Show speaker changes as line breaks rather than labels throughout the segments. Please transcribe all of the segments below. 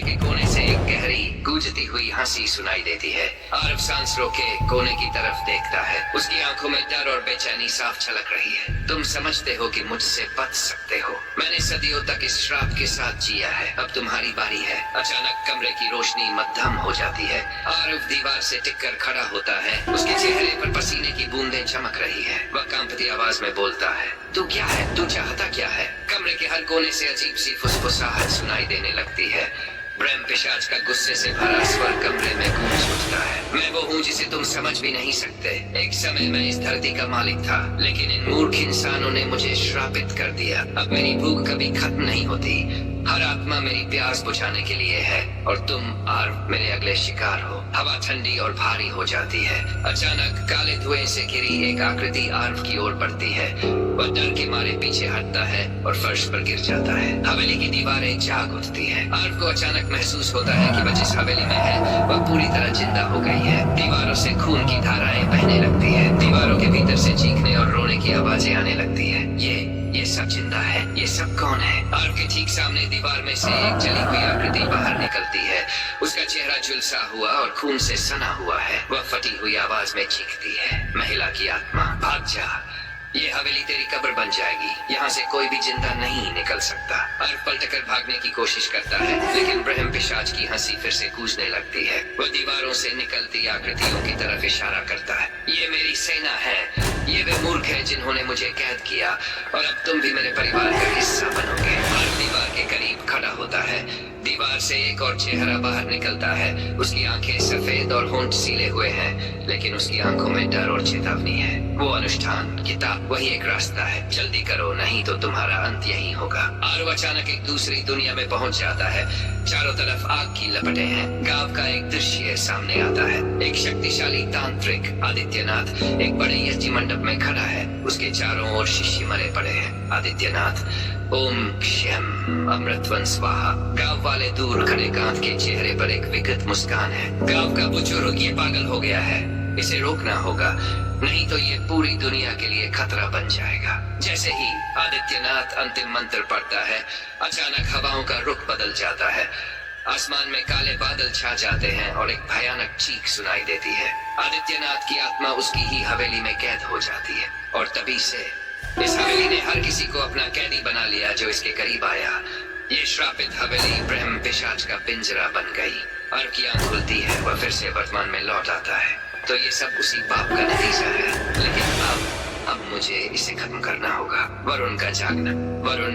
के कोने से एक गहरी गूंजती हुई हंसी सुनाई देती है। आरव सांस रोके कोने की तरफ देखता है। उसकी आंखों में डर और बेचैनी साफ झलक रही है। तुम समझते हो कि मुझसे बच सकते हो। मैंने सदियों तक इस श्राप के साथ जिया है, अब तुम्हारी बारी है। अचानक कमरे की रोशनी मध्यम हो जाती है। आरव दीवार से टिककर खड़ा होता है। उसके चेहरे पर पसीने की बूंदें चमक रही है। वह कांपती आवाज में बोलता है, तू क्या है? तू चाहता क्या है? कमरे के हर कोने से अजीब सी फुसफुसाहट सुनाई देने लगती है। ब्रह्म पिशाच का गुस्से से भरा स्वर कमरे में गूंज उठता है। मैं वो हूँ जिसे तुम समझ भी नहीं सकते। एक समय मैं इस धरती का मालिक था, लेकिन इन मूर्ख इंसानों ने मुझे श्रापित कर दिया। अब मेरी भूख कभी खत्म नहीं होती। हर आत्मा मेरी प्यास बुझाने के लिए है, और तुम आर्व मेरे अगले शिकार हो। हवा ठंडी और भारी हो जाती है। अचानक काले धुएं से घिरी एक आकृति आर्व की ओर बढ़ती है। वह डर के मारे पीछे हटता है और फर्श पर गिर जाता है। हवेली की दीवारें जाग उठती है। आर्व को अचानक महसूस होता है कि वह जिस हवेली में है वह पूरी तरह जिंदा हो गई है। दीवारों से खून की धाराएं बहने लगती है। दीवारों के भीतर से चीखने और रोने की आवाजें आने लगती है। ये सब जिंदा है। ये सब कौन है? आर्व के ठीक सामने दीवार में से एक जली हुई आकृति बाहर निकलती है। उसका चेहरा झुलसा हुआ और खून से सना हुआ है। वह फटी हुई आवाज में चीखती है, महिला की आत्मा, भाग जा। ये हवेली तेरी कब्र बन जाएगी। यहाँ से कोई भी जिंदा नहीं निकल सकता। आर्व पलटकर भागने की कोशिश करता है, लेकिन ब्रह्म पिशाच की हंसी फिर से गूंजने लगती है। वह दीवारों से निकलती आकृतियों की तरफ इशारा करता है। ये मेरी सेना है। ये वे मूर्ख है जिन्होंने मुझे कैद किया, और अब तुम भी मेरे परिवार का हिस्सा बनोगे। आर्व दीवार के करीब खड़ा होता है। दीवार से एक और चेहरा बाहर निकलता है। उसकी आंखें सफेद और होंठ सीले हुए हैं, लेकिन उसकी आंखों में डर और चेतावनी है। वो अनुष्ठान, किताब, वही एक रास्ता है। जल्दी करो, नहीं तो तुम्हारा अंत यही होगा। आर्व अचानक एक दूसरी दुनिया में पहुंच जाता है। चारों तरफ आग की लपटें हैं। गांव का एक दृश्य सामने आता है। एक शक्तिशाली तांत्रिक आदित्यनाथ एक बड़े यज्ञ मंडप में खड़ा है। उसके चारों ओर शिष्य मरे पड़े हैं। आदित्यनाथ, ओम क्षम अमृतवन स्वाहा। गांव वाले दूर खड़े कांत के चेहरे पर एक विकृत मुस्कान है। गांव का बुजुर्ग, ये पागल हो गया है, इसे रोकना होगा, नहीं तो ये पूरी दुनिया के लिए खतरा बन जाएगा। जैसे ही आदित्यनाथ अंतिम मंत्र पढ़ता है, अचानक हवाओं का रुख बदल जाता है। आसमान में काले बादल छा जाते हैं और एक भयानक चीख सुनाई देती है। आदित्यनाथ की आत्मा उसकी ही हवेली में कैद हो जाती है, और तभी से इस हवेली ने हर किसी को अपना कैदी बना लिया जो इसके करीब आया। ये श्रापित हवेली ब्रह्म पिशाच का पिंजरा बन गई। आर्व की आंख खुलती है, वह फिर से वर्तमान में लौट आता है। तो ये सब उसी पाप का नतीजा है, लेकिन अब मुझे इसे खत्म करना होगा। वरुण का जागना। वरुण,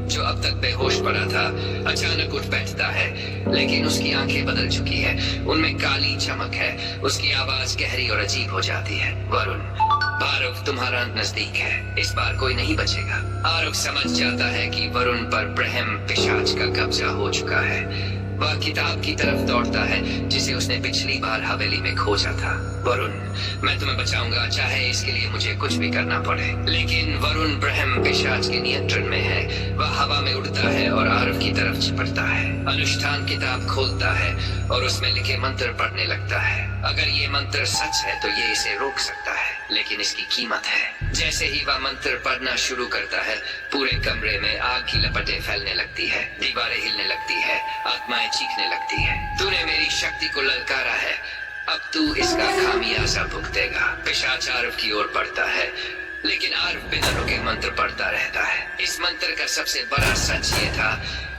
जो अब तक बेहोश पड़ा था, अचानक उठ बैठता है, लेकिन उसकी आंखें बदल चुकी है। उनमें काली चमक है। उसकी आवाज गहरी और अजीब हो जाती है। वरुण, आरव तुम्हारा नजदीक है। इस बार कोई नहीं बचेगा। आरव समझ जाता है कि वरुण पर ब्रह्म पिशाच का कब्जा हो चुका है। वह किताब की तरफ दौड़ता है जिसे उसने पिछली बार हवेली में खोजा था। वरुण, मैं तुम्हें बचाऊंगा, चाहे इसके लिए मुझे कुछ भी करना पड़े। लेकिन वरुण ब्रह्म पिशाच के नियंत्रण में है। वह हवा में उड़ता है और आरव की तरफ चिपटता है। अनुष्ठान किताब खोलता है और उसमें लिखे मंत्र पढ़ने लगता है। अगर ये मंत्र सच है तो ये इसे रोक सकता है, लेकिन इसकी कीमत है। जैसे ही वह मंत्र पढ़ना शुरू करता है, पूरे कमरे में आग की लपटें फैलने लगती है। दीवारें हिलने लगती है। आत्माएं चीखने लगती है। तूने मेरी शक्ति को ललकारा है, अब तू इसका खामियाजा भुगतेगा। पिशाच आर्व की ओर बढ़ता है, लेकिन आर्व बिना रुके मंत्र पढ़ता रहता है। इस मंत्र का सबसे बड़ा सच ये था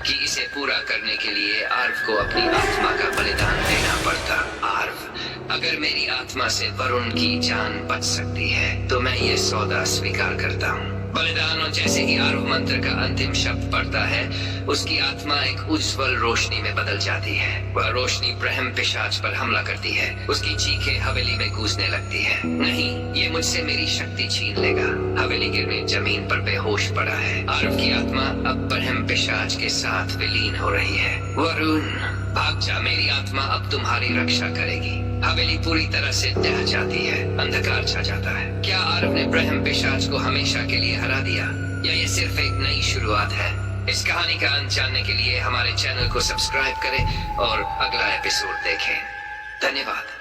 कि इसे पूरा करने के लिए आर्व को अपनी आत्मा का बलिदान देना पड़ता। आर्व, अगर मेरी आत्मा से वरुण की जान बच सकती है तो मैं ये सौदा स्वीकार करता हूँ। बलिदान। और जैसे ही आर्व मंत्र का अंतिम शब्द पढ़ता है, उसकी आत्मा एक उज्जवल रोशनी में बदल जाती है। वह रोशनी ब्रह्म पिशाच पर हमला करती है। उसकी चीखें हवेली में गूंजने लगती है। नहीं, ये मुझसे मेरी शक्ति छीन लेगा। हवेली गिरने जमीन पर बेहोश पड़ा है। आर्व की आत्मा अब ब्रह्म पिशाच के साथ विलीन हो रही है। वरुण, भाग जा, मेरी आत्मा अब तुम्हारी रक्षा करेगी। हवेली पूरी तरह से ढह जाती है। अंधकार छा जाता है। क्या आर्व ने ब्रह्म पिशाच को हमेशा के लिए हरा दिया, या ये सिर्फ एक नई शुरुआत है? इस कहानी का अंत जानने के लिए हमारे चैनल को सब्सक्राइब करें और अगला एपिसोड देखें। धन्यवाद।